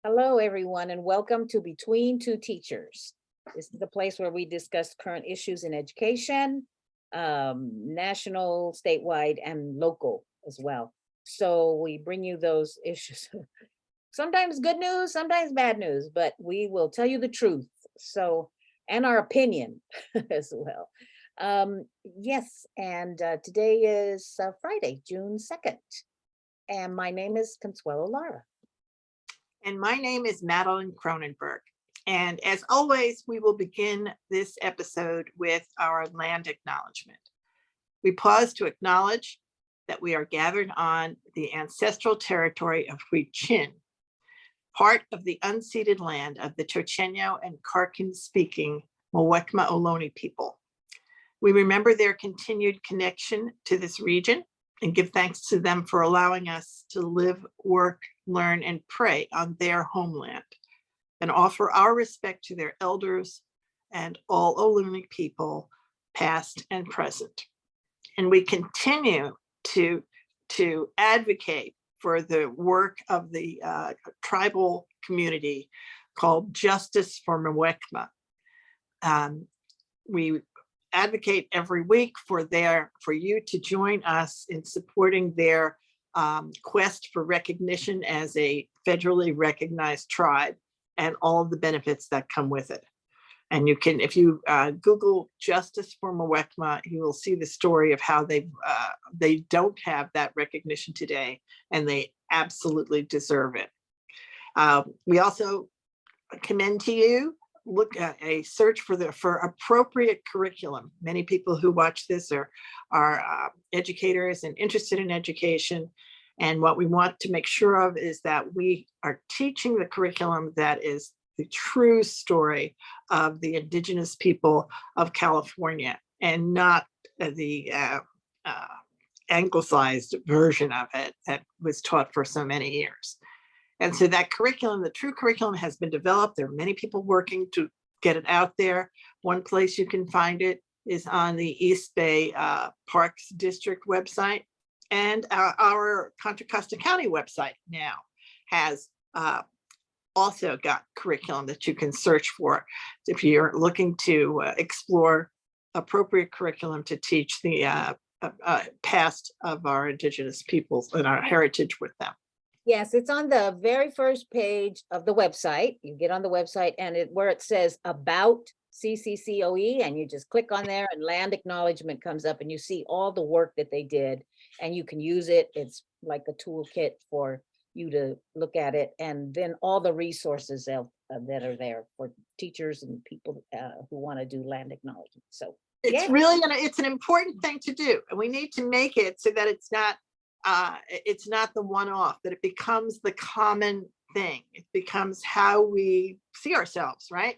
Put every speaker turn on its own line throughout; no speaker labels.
Hello, everyone, and welcome to Between Two Teachers. This is the place where we discuss current issues in education, national, statewide, and local as well. So we bring you those issues. Sometimes good news, sometimes bad news, but we will tell you the truth. So, and our opinion as well. Yes, and today is Friday, June 2nd, and my name is Consuelo Lara.
And my name is Madeline Cronenberg. And as always, we will begin this episode with our land acknowledgement. We pause to acknowledge that we are gathered on the ancestral territory of Huichin, part of the unceded land of the Chochenyo and Karkin-speaking Muwekma Ohlone people. We remember their continued connection to this region and give thanks to them for allowing us to live, work, learn, and pray on their homeland, and offer our respect to their elders and all Ohlone people, past and present. And we continue to advocate for the work of the tribal community called Justice for Muwekma. We advocate every week for you to join us in supporting their quest for recognition as a federally recognized tribe and all of the benefits that come with it. And you can, if you Google Justice for Muwekma, you will see the story of how they don't have that recognition today, and they absolutely deserve it. We also commend to you look at a search for appropriate curriculum. Many people who watch this are educators and interested in education. And what we want to make sure of is that we are teaching the curriculum that is the true story of the indigenous people of California, and not the anglicized version of it that was taught for so many years. And so that curriculum, the true curriculum, has been developed. There are many people working to get it out there. One place you can find it is on the East Bay Parks District website. And our Contra Costa County website now has also got curriculum that you can search for if you're looking to explore appropriate curriculum to teach the past of our indigenous peoples and our heritage with them.
Yes, it's on the very first page of the website. You get on the website and where it says about CCCOE, and you just click on there and land acknowledgement comes up, and you see all the work that they did, and you can use it. It's like a toolkit for you to look at it, and then all the resources that are there for teachers and people who want to do land acknowledgement. So
it's really it's an important thing to do, and we need to make it so that it's not the one-off, that it becomes the common thing. It becomes how we see ourselves, right?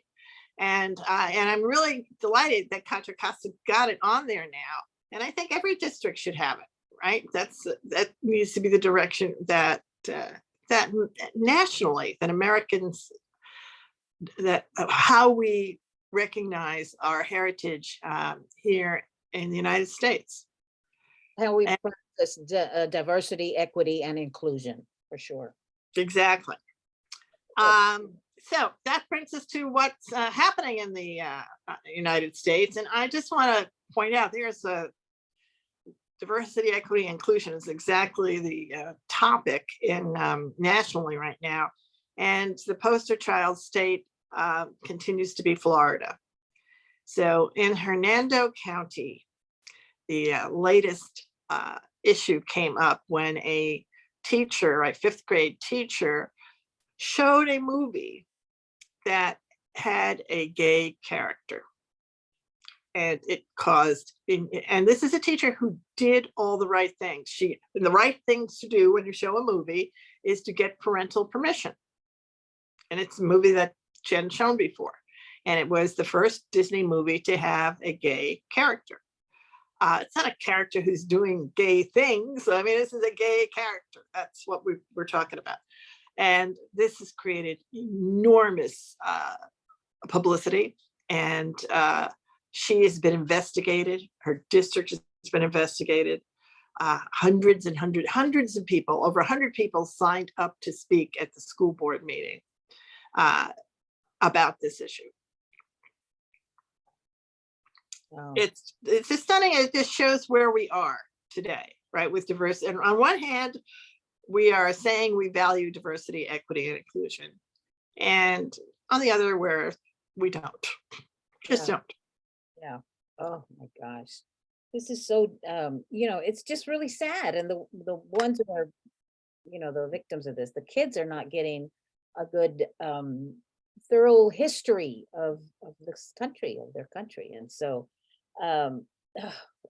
And I'm really delighted that Contra Costa got it on there now, and I think every district should have it, right? That needs to be the direction that nationally, that Americans, that how we recognize our heritage here in the United States.
How we practice diversity, equity, and inclusion, for sure.
Exactly. So that brings us to what's happening in the United States. And I just want to point out, there's a diversity, equity, inclusion is exactly the topic in nationally right now. And the poster child state continues to be Florida. So in Hernando County, the latest issue came up when a teacher, a fifth grade teacher, showed a movie that had a gay character. And it caused, and this is a teacher who did all the right things. The right things to do when you show a movie is to get parental permission. And it's a movie that Jen shown before. And it was the first Disney movie to have a gay character. It's not a character who's doing gay things. I mean, this is a gay character. That's what we're talking about. And this has created enormous publicity. And she has been investigated. Her district has been investigated. Hundreds of people, over 100 people signed up to speak at the school board meeting uh, about this issue.
Oh,
It's just stunning. It just shows where we are today, right? With diversity. And on one hand, we are saying we value diversity, equity, and inclusion. And on the other, where we don't, just
Yeah.
don't.
yeah. Oh my gosh. This is so, it's just really sad. And the ones who are, the victims of this, the kids are not getting a good, thorough history of this country, of their country. And so, um,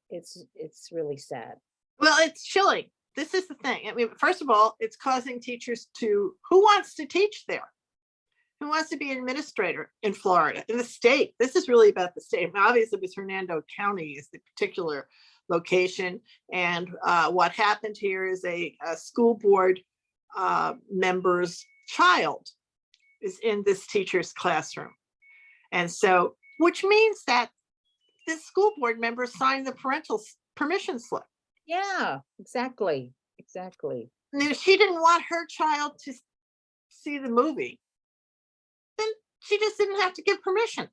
it's really sad.
Well, it's chilling. This is the thing. I mean, first of all, it's causing teachers to, who wants to teach there? Who wants to be an administrator in Florida, in the state? This is really about the state. Now, obviously, with Hernando County is the particular location. And what happened here is a school board member's child is in this teacher's classroom. And so, which means that this school board member signed the parental permission slip.
Yeah, exactly. Exactly.
And if she didn't want her child to see the movie, then she just didn't have to give permission.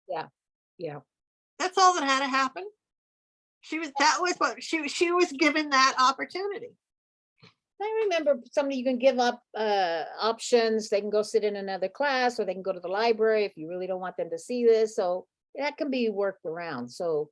Yeah.
That's all that had to happen. That was what she was given that opportunity.
I remember somebody, you can give up options. They can go sit in another class, or they can go to the library if you really don't want them to see this. So that can be worked around. So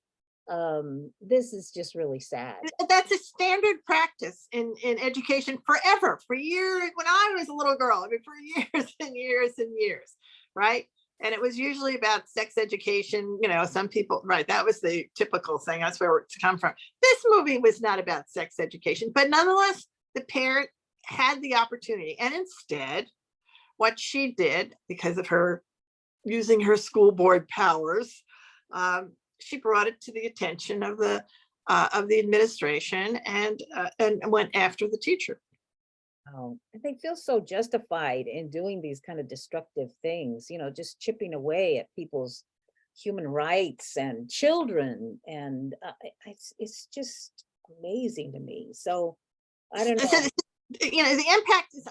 this is just really sad.
That's a standard practice in education forever, for years. When I was a little girl, I mean, for years and years and years, right? And it was usually about sex education. Some people, right? That was the typical thing. That's where it's come from. This movie was not about sex education, but nonetheless, the parent had the opportunity. And instead, what she did, because of her using her school board powers, she brought it to the attention of the administration and went after the teacher.
Oh, and they feel so justified in doing these kind of destructive things, just chipping away at people's human rights and children. And it's just amazing to me. So I don't know.
The impact is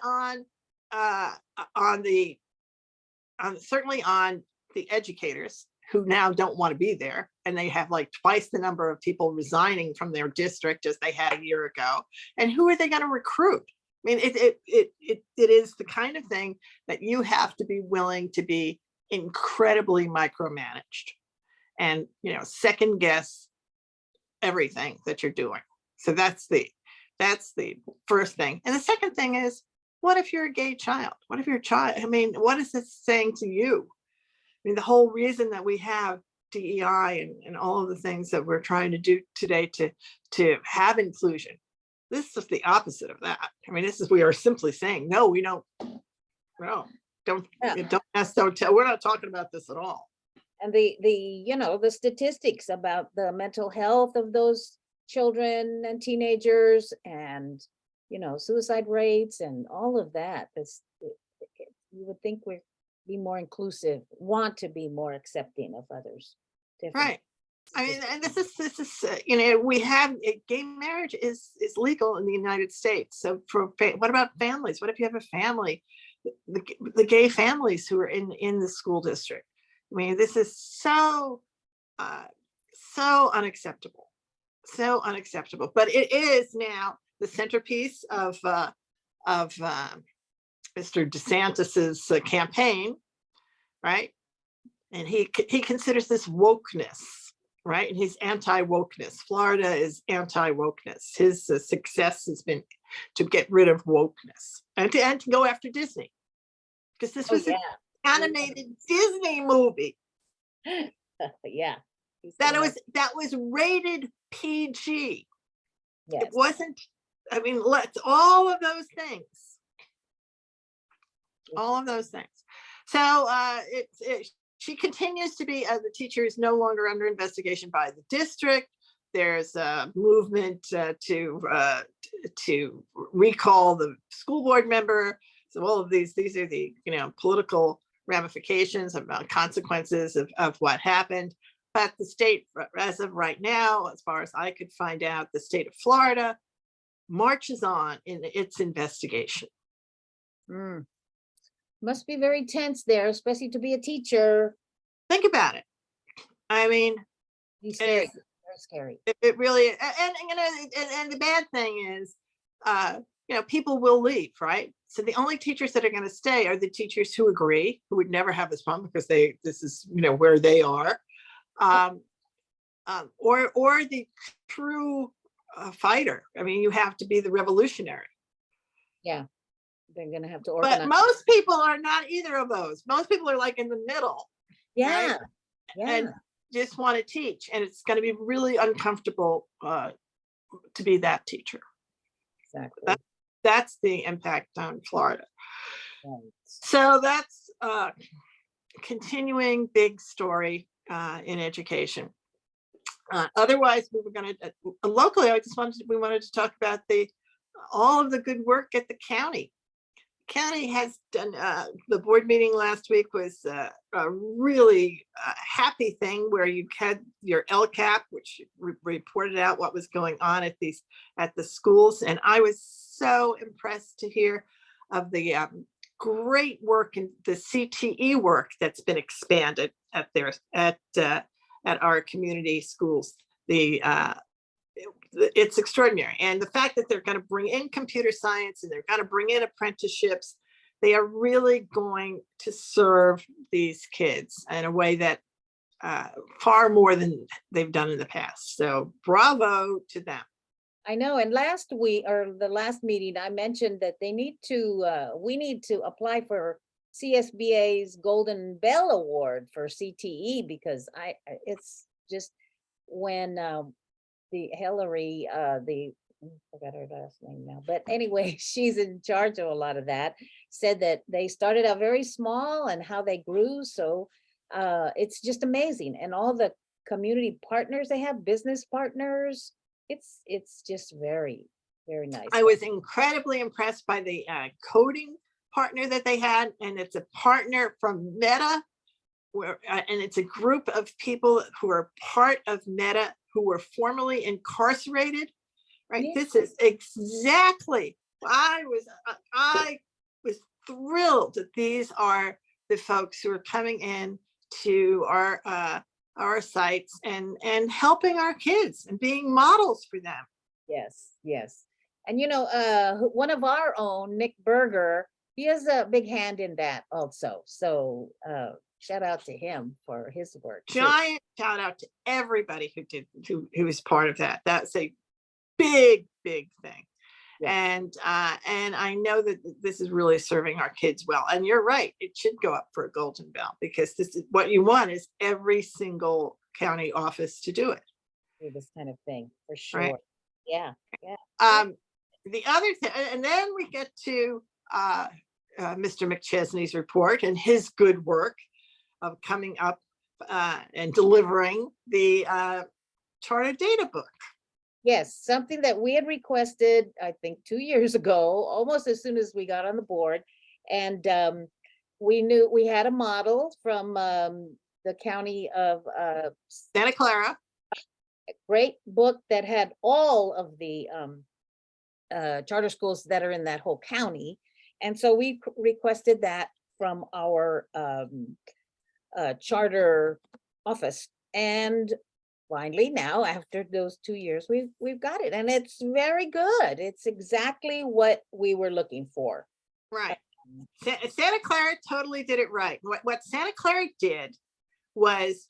certainly on the educators, who now don't want to be there, and they have like twice the number of people resigning from their district as they had a year ago. And who are they going to recruit? I mean, it is the kind of thing that you have to be willing to be incredibly micromanaged and second guess everything that you're doing. So that's the first thing. And the second thing is, what if you're a gay child? What if you're a child? I mean, what is this saying to you? I mean, the whole reason that we have DEI and all of the things that we're trying to do today to have inclusion, this is the opposite of that. I mean, we are simply saying, no, we don't, no, don't tell. We're not talking about this at all.
And the statistics about the mental health of those children and teenagers, and suicide rates and all of that. You would think we'd be more inclusive, want to be more accepting of others.
Right. I mean, and this is we have gay marriage is legal in the United States. So what about families? What if you have a family, the gay families who are in the school district? I mean, this is so unacceptable, so unacceptable. But it is now the centerpiece of Mr. DeSantis's campaign, right? And he considers this wokeness, right? And he's anti-wokeness. Florida is anti-wokeness. His success has been to get rid of wokeness and to go after Disney, because this was an animated Disney movie.
Yeah.
That was rated PG.
Yes.
It wasn't. I mean, all of those things. All of those things. So she continues to be, the teacher is no longer under investigation by the district. There's a movement to recall the school board member. So all of these are the political ramifications about consequences of what happened. But the state, as of right now, as far as I could find out, the state of Florida marches on in its investigation.
Must be very tense there, especially to be a teacher.
Think about it. I mean,
He's
it
scary,
is,
very scary.
it really, and you know, and the bad thing is, people will leave, right? So the only teachers that are going to stay are the teachers who agree, who would never have this problem because this is, where they are, or the true fighter. I mean, you have to be the revolutionary.
Yeah, they're gonna have to
But
organize.
most people are not either of those. Most people are like in the middle,
Yeah,
right?
yeah,
And just want to teach, and it's going to be really uncomfortable to be that teacher.
exactly.
That's the impact on Florida.
Right.
So that's a continuing big story in education. Otherwise, we were going to locally. We wanted to talk about all of the good work at the county. County has done. The board meeting last week was a really happy thing where you had your LCAP, which reported out what was going on at the schools, and I was so impressed to hear of the great work and the CTE work that's been expanded at our community schools. It's extraordinary. And the fact that they're going to bring in computer science and they're going to bring in apprenticeships, they are really going to serve these kids in a way that far more than they've done in the past. So bravo to them.
I know, and last week, or the last meeting, I mentioned that we need to apply for CSBA's Golden Bell Award for CTE, because it's just when the Hillary, I forgot her last name now, but anyway, she's in charge of a lot of that, said that they started out very small and how they grew. So it's just amazing. And all the community partners they have, business partners, it's just very, very nice.
I was incredibly impressed by the coding partner that they had, and it's a partner from Meta, and it's a group of people who are part of Meta who were formerly incarcerated. Right,
Yeah.
this is exactly. I was thrilled that these are the folks who are coming in to our sites and helping our kids and being models for them.
Yes, yes. And one of our own, Nick Berger, he has a big hand in that also. So shout out to him for his work too.
Giant shout out to everybody who was part of that. That's a big thing. Yeah. And I know that this is really serving our kids well. And you're right, it should go up for a Golden Bell, because this is what you want, is every single county office to do it.
Do this kind of thing for sure.
Right?
Yeah.
The other thing, and then we get to Mr. McChesney's report and his good work of coming up and delivering the charter data book.
Yes, something that we had requested, I think 2 years ago, almost as soon as we got on the board. And we knew we had a model from the county of
Santa Clara.
A great book that had all of the charter schools that are in that whole county. And so we requested that from our charter office. And finally, now after those 2 years, we've got it, and it's very good. It's exactly what we were looking for.
Right. Santa Clara totally did it right. What Santa Clara did was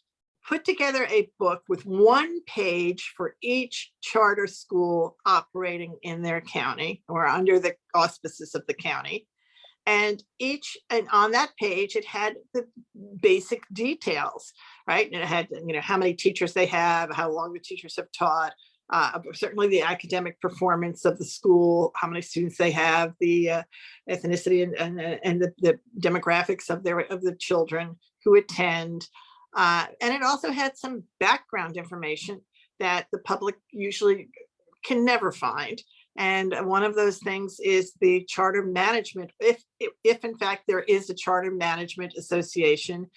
put together a book with one page for each charter school operating in their county or under the auspices of the county. And on that page, it had the basic details, right? And it had, how many teachers they have, how long the teachers have taught, certainly the academic performance of the school, how many students they have, the ethnicity and the demographics of the children who attend. And it also had some background information that the public usually can never find. And one of those things is the charter management. If in fact there is a charter management association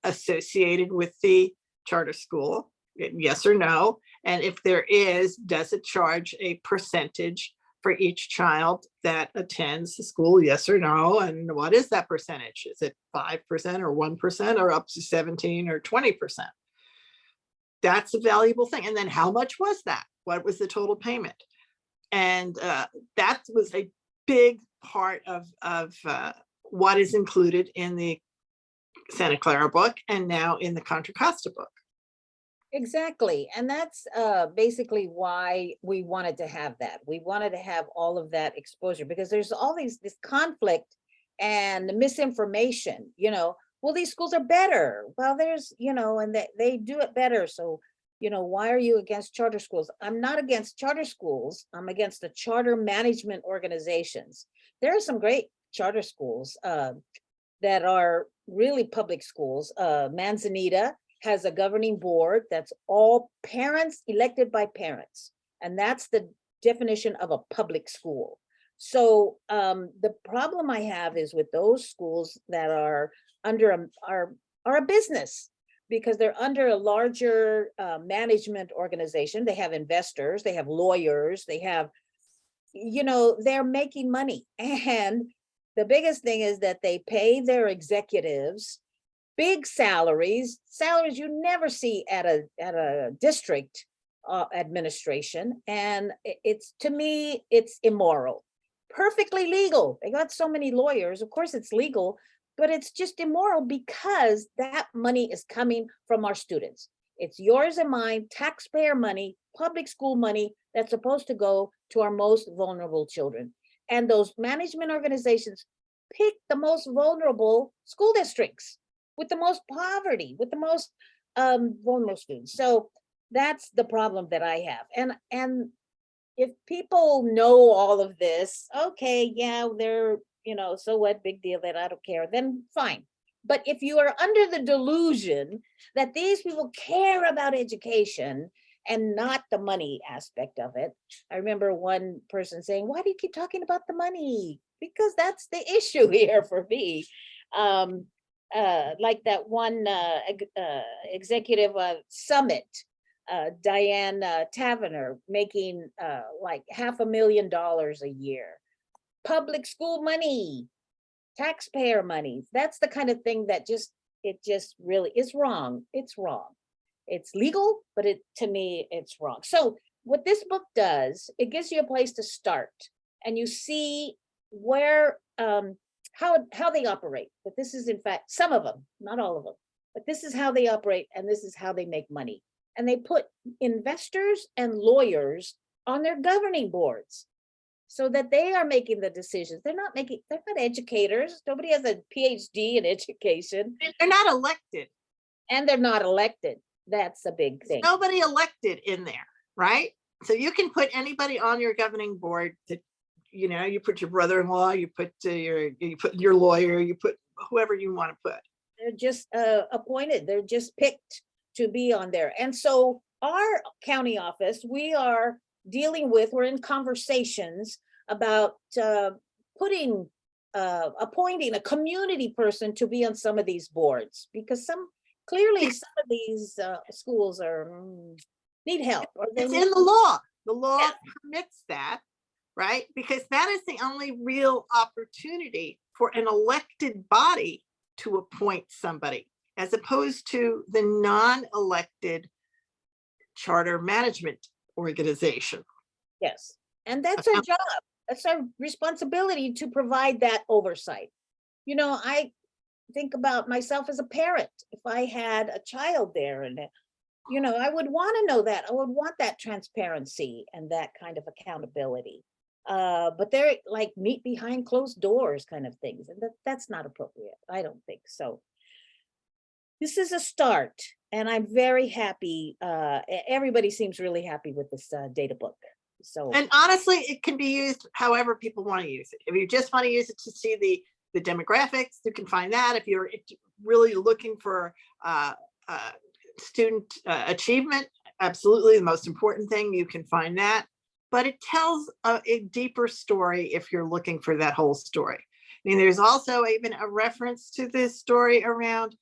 associated with the charter school, yes or no? And if there is, does it charge a percentage for each child that attends the school, yes or no? And what is that percentage? Is it 5% or 1% or up to 17 or 20%? That's a valuable thing. And then how much was that? What was the total payment? And that was a big part of what is included in the Santa Clara book and now in the Contra Costa book.
Exactly. And that's basically why we wanted to have that. We wanted to have all of that exposure because there's all this conflict and misinformation, well, these schools are better. Well, there's, and they do it better. So, why are you against charter schools? I'm not against charter schools. I'm against the charter management organizations. There are some great charter schools that are really public schools. Manzanita has a governing board that's all parents elected by parents. And that's the definition of a public school. So the problem I have is with those schools that are under are a business because they're under a larger management organization. They have investors, they have lawyers, they have, they're making money. And the biggest thing is that they pay their executives big salaries you never see at a district administration. And it's, to me, it's immoral. Perfectly legal. They got so many lawyers. Of course it's legal, but it's just immoral because that money is coming from our students. It's yours and mine, taxpayer money, public school money that's supposed to go to our most vulnerable children. And those management organizations pick the most vulnerable school districts with the most poverty, with the most vulnerable students. So that's the problem that I have. And if people know all of this, okay, yeah, they're, so what, big deal, that I don't care, then fine. But if you are under the delusion that these people care about education and not the money aspect of it, I remember one person saying, why do you keep talking about the money? Because that's the issue here for me. Like that one executive summit, Diane Taverner, making like $500,000 a year. Public school money, taxpayer money. That's the kind of thing that it just really is wrong. It's wrong. It's legal, but to me, it's wrong. So what this book does, it gives you a place to start and you see where, how they operate. But this is, in fact, some of them, not all of them, but this is how they operate and this is how they make money. And they put investors and lawyers on their governing boards so that they are making the decisions. They're not educators. Nobody has a PhD in education.
They're not elected.
And they're not elected. That's a big thing.
Nobody elected in there, right? So you can put anybody on your governing board that, you put your brother-in-law, you put your lawyer, you put whoever you want to put.
They're just appointed. They're just picked to be on there. And so our county office, we're in conversations about appointing a community person to be on some of these boards, because clearly some of these schools need help.
It's in the law. The law permits that, right? Because that is the only real opportunity for an elected body to appoint somebody, as opposed to the non-elected charter management organization.
Yes, and that's our job. That's our responsibility to provide that oversight. I think about myself as a parent. If I had a child there and, I would want to know that. I would want that transparency and that kind of accountability. But they're like meet behind closed doors kind of things. And that's not appropriate. I don't think so. This is a start. And I'm very happy. Everybody seems really happy with this data book. So,
and honestly, it can be used however people want to use it. If you just want to use it to see the demographics, you can find that. If you're really looking for student achievement, absolutely the most important thing, you can find that. But it tells a deeper story if you're looking for that whole story. I mean, there's also even a reference to this story around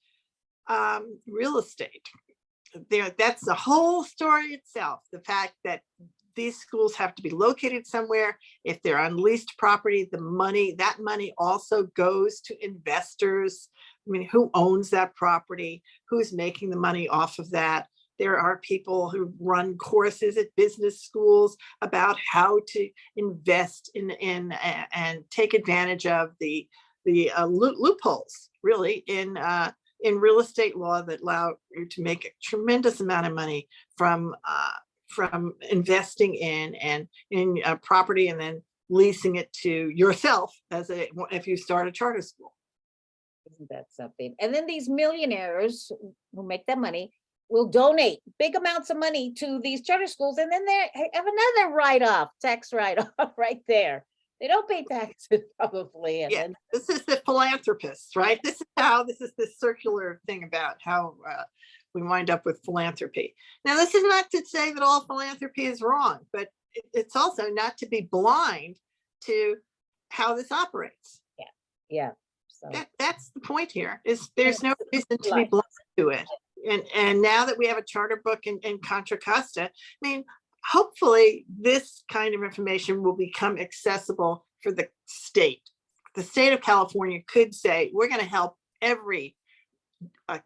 real estate. That's the whole story itself. The fact that these schools have to be located somewhere. If they're on leased property, that money also goes to investors. I mean, who owns that property? Who's making the money off of that? There are people who run courses at business schools about how to invest in and take advantage of the loopholes, really, in real estate law that allow you to make a tremendous amount of money from investing in property and then leasing it to yourself if you start a charter school.
Isn't that something? And then these millionaires who make that money will donate big amounts of money to these charter schools, and then they have another write-off, tax write-off right there. They don't pay taxes probably. And
Yeah,
then,
this is the philanthropists, right? This is this circular thing about how we wind up with philanthropy. Now, this is not to say that all philanthropy is wrong, but it's also not to be blind to how this operates.
yeah. So
That's the point here, is there's no reason to be
Life.
blind to it. And now that we have a charter book in Contra Costa, I mean, hopefully this kind of information will become accessible for the state. The state of California could say, we're going to help every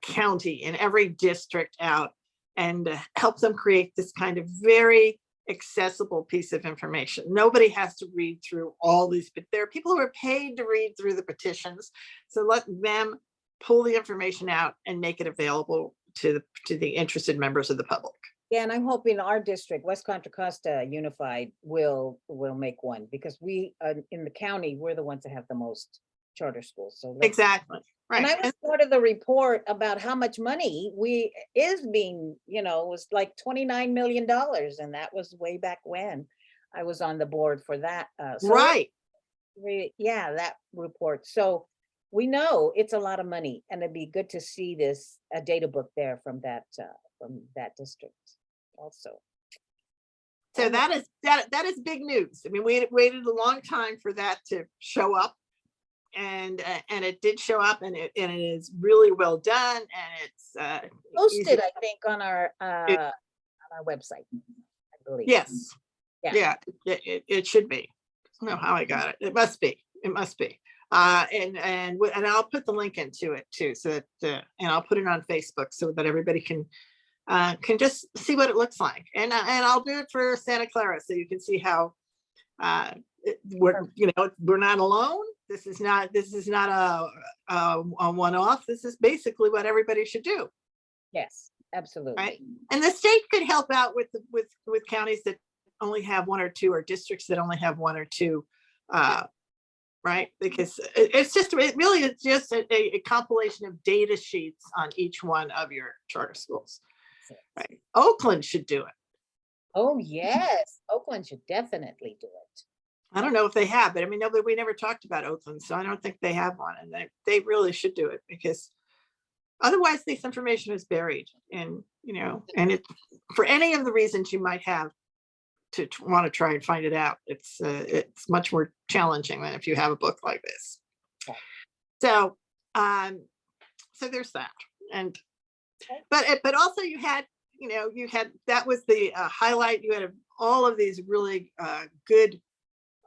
county and every district out and help them create this kind of very accessible piece of information. Nobody has to read through all these, but there are people who are paid to read through the petitions. So let them pull the information out and make it available to the interested members of the public.
yeah, and I'm hoping our district, West Contra Costa Unified, will make one, because we in the county, we're the ones that have the most charter schools. So
Exactly.
And
Right.
I was part of the report about how much money is being, was like $29 million. And that was way back when I was on the board for that.
Right.
That report. So we know it's a lot of money, and it'd be good to see a data book there from that district also.
So that is big news. I mean, we waited a long time for that to show up, and it did show up, and it is really well done, and it's
Posted, I think, on our website, I believe.
Yes.
Yeah.
It should be. I don't know how I got it. It must be. And I'll put the link into it too, so that and I'll put it on Facebook so that everybody can just see what it looks like. And I'll do it for Santa Clara, so you can see how we're not alone. This is not a one-off. This is basically what everybody should do.
Yes, absolutely.
Right. And the state could help out with counties that only have one or two, or districts that only have one or two, right? Because it really is just a compilation of data sheets on each one of your charter schools. Right. Oakland should do it.
Oh, yes. Oakland should definitely do it.
I don't know if they have, but I mean, we never talked about Oakland, so I don't think they have one, and they really should do it, because otherwise this information is buried, and and it, for any of the reasons you might have to want to try and find it out, it's much more challenging than if you have a book like this.
Okay.
So there's that. And but also you had that was the highlight. You had all of these really good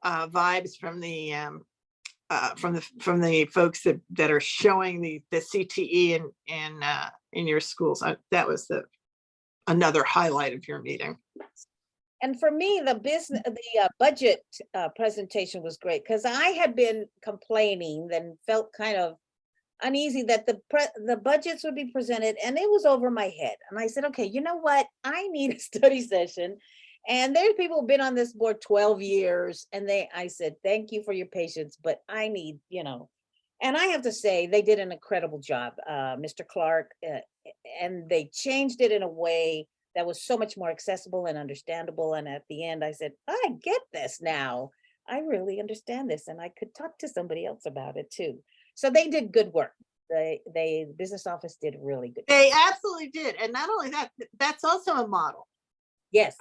vibes from the folks that are showing the CTE in your schools. That was another highlight of your meeting.
And for me, the budget presentation was great, because I had been complaining and felt kind of uneasy that the budgets would be presented, and it was over my head. And I said, okay, you know what? I need a study session. And there's people who've been on this board 12 years, and I said, thank you for your patience, but I need, and I have to say, they did an incredible job, Mr. Clark, and they changed it in a way that was so much more accessible and understandable. And at the end, I said, I get this now. I really understand this, and I could talk to somebody else about it too. So they did good work. The business office did really good.
They absolutely did. And not only that, that's also a model.
Yes.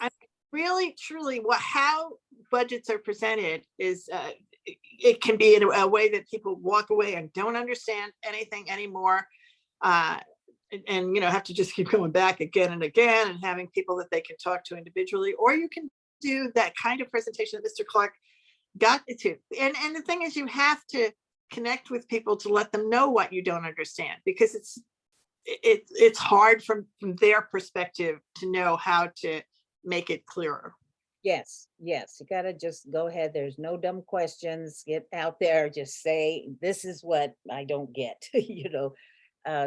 Really, truly, how budgets are presented is it can be in a way that people walk away and don't understand anything anymore. And have to just keep going back again and again, and having people that they can talk to individually, or you can do that kind of presentation that Mr. Clark got to. And the thing is, you have to connect with people to let them know what you don't understand, because it's hard from their perspective to know how to make it clearer.
Yes, yes, you gotta just go ahead. There's no dumb questions. Get out there, just say, this is what I don't get, you know.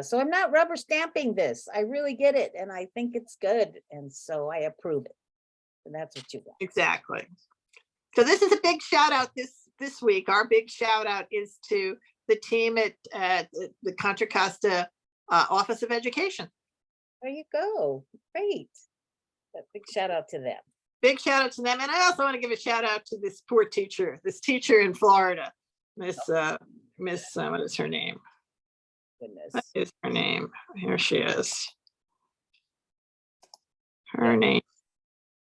So I'm not rubber stamping this. I really get it, and I think it's good, and so I approve it. And that's what you want.
Exactly. So this is a big shout out this week. Our big shout out is to the team at the Contra Costa Office of Education.
There you go. Great. A big shout out to them.
Big shout out to them. And I also want to give a shout out to this poor teacher, this teacher in Florida, Miss, what is her name?
Goodness.
What is her name? Here she is. Her name.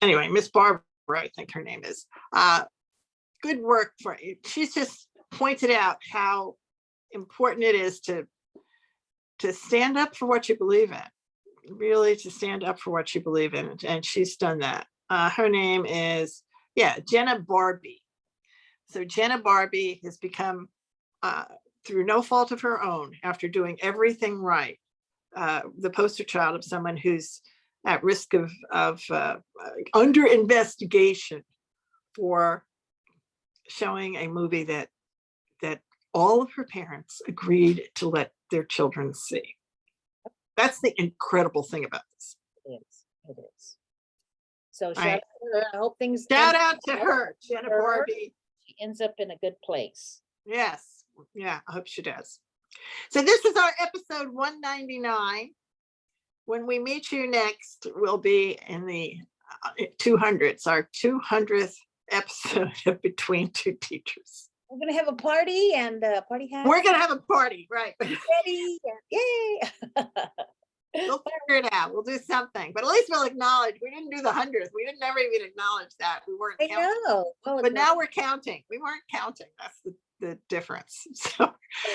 Anyway, Miss Barbara, I think her name is. Good work for you. She's just pointed out how important it is to stand up for what you believe in. Really, to stand up for what you believe in. And she's done that. Her name is, Jenna Barbie. So Jenna Barbie has become, through no fault of her own, after doing everything right, the poster child of someone who's at risk of under investigation for showing a movie that all of her parents agreed to let their children see. That's the incredible thing about this.
It is. So
All
shout
right.
out to her. I hope things.
Shout
end
out to
well
her, Jenna
for her.
Barbie.
She ends up in a good place.
Yes, yeah, I hope she does. So this is our episode 199. When we meet you next, we'll be in the 200s, our 200th episode of Between Two Teachers.
We're gonna have a party and party hat.
We're gonna have a party, right?
ready. Yay!
We'll figure it out. We'll do something, but at least we'll acknowledge we didn't do the 100th. We didn't never even acknowledge that we weren't
I
counting.
know. Oh,
But now we're counting. We weren't counting. That's the difference. So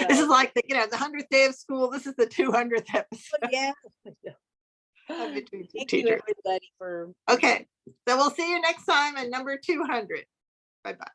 this is
right.
like the 100th day of school. This is the 200th episode
Yeah.
of Between Two
Thank you,
Teachers.
everybody, for
Okay, so we'll see you next time at number 200. Bye-bye.